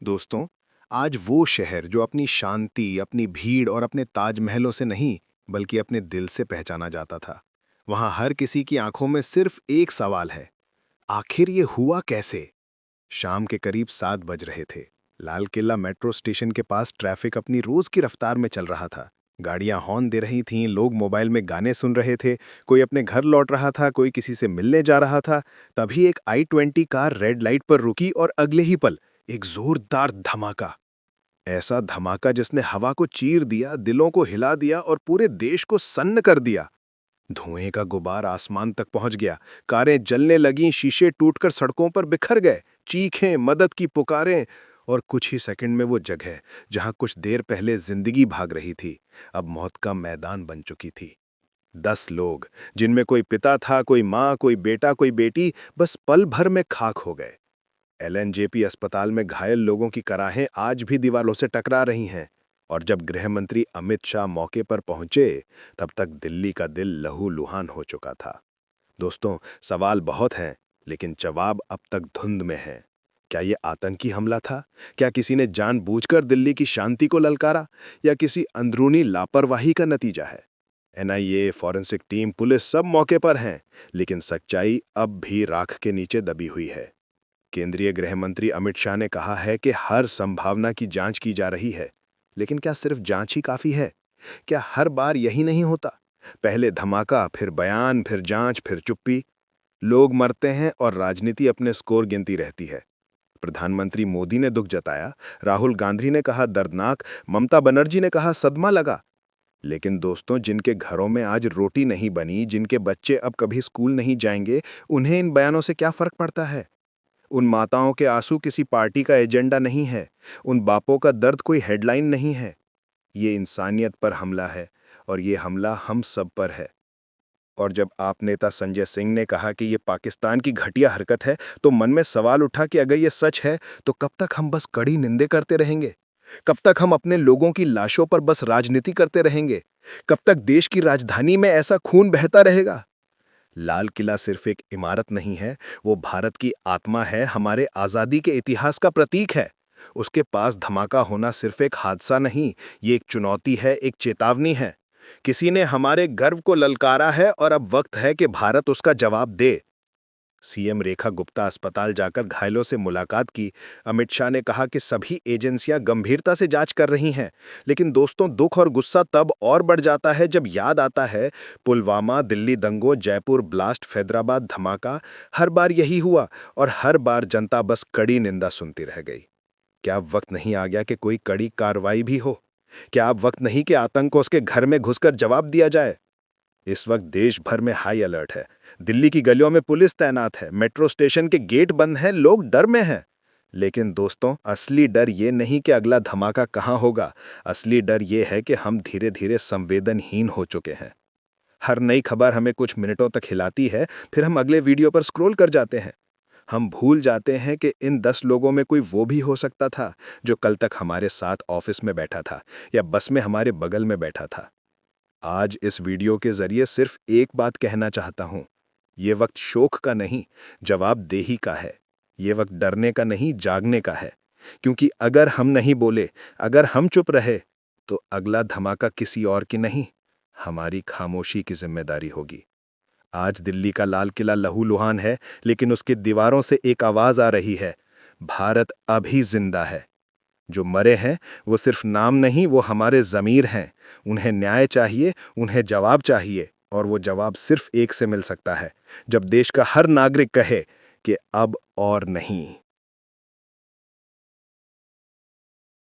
दोस्तों, आज वो शहर जो अपनी शांति, अपनी भीड़ और अपने ताजमहलों से नहीं, बल्कि अपने दिल से पहचाना जाता था, वहां हर किसी की आंखों में सिर्फ एक सवाल है, आखिर ये हुआ कैसे? शाम के करीब 7 बज रहे थे। लाल किला मेट्रो स्टेशन के पास ट्रैफिक अपनी रोज की रफ्तार में चल रहा था। गाड़ियां हॉर्न दे रही थीं, लोग मोबाइल में गाने सुन रहे थे, कोई अपने घर लौट रहा था, कोई किसी से मिलने जा रहा था। तभी एक I-20 कार रेड लाइट पर रुकी और अगले ही पल एक जोरदार धमाका। ऐसा धमाका जिसने हवा को चीर दिया, दिलों को हिला दिया और पूरे देश को सन्न कर दिया। धुएं का गुबार आसमान तक पहुंच गया, कारें जलने लगीं, शीशे टूटकर सड़कों पर बिखर गए, चीखें, मदद की पुकारें। और कुछ ही सेकंड में वो जगह, जहां कुछ देर पहले जिंदगी भाग रही थी, अब मौत का मैदान बन चुकी थी। 10 लोग, जिनमें कोई पिता था, कोई माँ, कोई बेटा, कोई बेटी, बस पल भर में खाक हो गए। LNJP अस्पताल में घायल लोगों की कराहें आज भी दीवारों से टकरा रही हैं। और जब गृह मंत्री अमित शाह मौके पर पहुंचे, तब तक दिल्ली का दिल लहूलुहान हो चुका था। दोस्तों, सवाल बहुत हैं, लेकिन जवाब अब तक धुंध में है। क्या ये आतंकी हमला था? क्या किसी ने जानबूझकर दिल्ली की शांति को ललकारा, या किसी अंदरूनी लापरवाही का नतीजा है? NIA, फॉरेंसिक टीम, पुलिस सब मौके पर हैं, लेकिन सच्चाई अब भी राख के नीचे दबी हुई है। केंद्रीय गृह मंत्री अमित शाह ने कहा है कि हर संभावना की जांच की जा रही है। लेकिन क्या सिर्फ जांच ही काफी है? क्या हर बार यही नहीं होता? पहले धमाका, फिर बयान, फिर जांच, फिर चुप्पी। लोग मरते हैं और राजनीति अपने स्कोर गिनती रहती है। प्रधानमंत्री मोदी ने दुख जताया, राहुल गांधी ने कहा दर्दनाक, ममता बनर्जी ने कहा सदमा लगा। लेकिन दोस्तों, जिनके घरों में आज रोटी नहीं बनी, जिनके बच्चे अब कभी स्कूल नहीं जाएंगे, उन्हें इन बयानों से क्या फर्क पड़ता है? उन माताओं के आंसू किसी पार्टी का एजेंडा नहीं है, उन बापों का दर्द कोई हेडलाइन नहीं है। ये इंसानियत पर हमला है, और ये हमला हम सब पर है। और जब आप नेता संजय सिंह ने कहा कि ये पाकिस्तान की घटिया हरकत है, तो मन में सवाल उठा कि अगर ये सच है, तो कब तक हम बस कड़ी निंदे करते रहेंगे? कब तक हम अपने लोगों की लाशों पर बस राजनीति करते रहेंगे? कब तक देश की राजधानी में ऐसा खून बहता रहेगा? लाल किला सिर्फ एक इमारत नहीं है, वो भारत की आत्मा है, हमारे आज़ादी के इतिहास का प्रतीक है। उसके पास धमाका होना सिर्फ एक हादसा नहीं, ये एक चुनौती है, एक चेतावनी है। किसी ने हमारे गर्व को ललकारा है और अब वक्त है कि भारत उसका जवाब दे। CM रेखा गुप्ता अस्पताल जाकर घायलों से मुलाकात की। अमित शाह ने कहा कि सभी एजेंसियां गंभीरता से जांच कर रही हैं। लेकिन दोस्तों, दुख और गुस्सा तब और बढ़ जाता है जब याद आता है पुलवामा, दिल्ली दंगों, जयपुर ब्लास्ट, फैदराबाद धमाका। हर बार यही हुआ, और हर बार जनता बस कड़ी निंदा सुनती रह गई। क्या अब वक्त नहीं आ गया कि कोई कड़ी कार्रवाई भी हो? क्या अब वक्त नहीं कि आतंक को उसके घर में घुसकर जवाब दिया जाए? इस वक्त देश भर में हाई अलर्ट है। दिल्ली की गलियों में पुलिस तैनात है, मेट्रो स्टेशन के गेट बंद हैं, लोग डर में हैं। लेकिन दोस्तों, असली डर ये नहीं कि अगला धमाका कहाँ होगा। असली डर ये है कि हम धीरे धीरे संवेदनहीन हो चुके हैं। हर नई खबर हमें कुछ मिनटों तक हिलाती है, फिर हम अगले वीडियो पर स्क्रॉल कर जाते हैं। हम भूल जाते हैं कि इन 10 लोगों में कोई वो भी हो सकता था जो कल तक हमारे साथ ऑफिस में बैठा था, या बस में हमारे बगल में बैठा था। आज इस वीडियो के जरिए सिर्फ एक बात कहना चाहता हूं। ये वक्त शोक का नहीं, जवाबदेही का है। ये वक्त डरने का नहीं, जागने का है। क्योंकि अगर हम नहीं बोले, अगर हम चुप रहे, तो अगला धमाका किसी और की नहीं, हमारी खामोशी की जिम्मेदारी होगी। आज दिल्ली का लाल किला लहूलुहान है, लेकिन उसकी दीवारों से एक आवाज आ रही है, भारत अभी जिंदा है। जो मरे हैं वो सिर्फ नाम नहीं, वो हमारे ज़मीर हैं। उन्हें न्याय चाहिए, उन्हें जवाब चाहिए, और वो जवाब सिर्फ एक से मिल सकता है, जब देश का हर नागरिक कहे कि अब और नहीं।